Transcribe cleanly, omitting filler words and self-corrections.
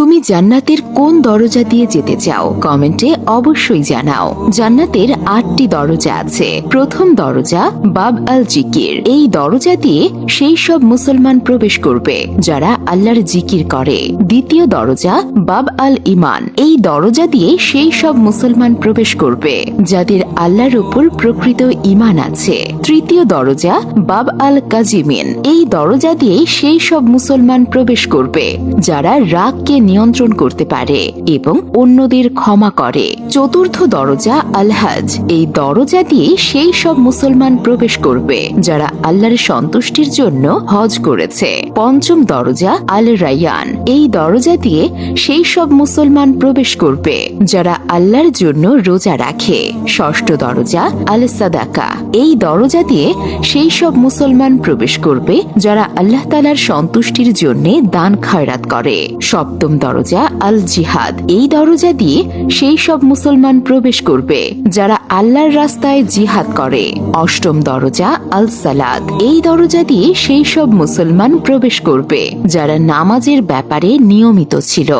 তুমি জান্নাতের কোন দরজা দিয়ে যেতে চাও? কমেন্টে অবশ্যই জানাও। জান্নাতের 8টি দরজা আছে। প্রথম দরজা বাব আল জিকির। এই দরজা দিয়ে সেই সব মুসলমান প্রবেশ করবে যারা আল্লাহর জিকির করে। দ্বিতীয় দরজা বাব আল ইমান। এই দরজা দিয়ে সেই সব মুসলমান প্রবেশ করবে যাদের আল্লাহর উপর প্রকৃত ইমান আছে। তৃতীয় দরজা বাব আল কাজিমিন। এই দরজা দিয়ে সেই সব মুসলমান প্রবেশ করবে যারা রাগকে নিয়ন্ত্রণ করতে পারে এবং অন্যদের ক্ষমা করে। চতুর্থ দরজা আল হজ। এই দরজা দিয়ে সেই সব মুসলমান প্রবেশ করবে যারা আল্লাহর সন্তুষ্টির জন্য হজ করেছে। পঞ্চম দরজা আল রায়ান। এই দরজা দিয়ে সেই সব মুসলমান প্রবেশ করবে যারা আল্লাহর জন্য রোজা রাখে। ষষ্ঠ দরজা আল সাদাকা। এই দরজা দিয়ে সেই সব মুসলমান প্রবেশ করবে যারা আল্লাহ তাআলার সন্তুষ্টির জন্য দান খয়রাত করে। সপ্তম দরজা আল জিহাদ। এই দরজা দিয়ে সেই সব মুসলমান প্রবেশ করবে যারা আল্লাহর রাস্তায় জিহাদ করে। অষ্টম দরজা আল সালাত। এই দরজা দিয়ে সেই সব মুসলমান প্রবেশ করবে যারা নামাজের ব্যাপারে নিয়মিত ছিল।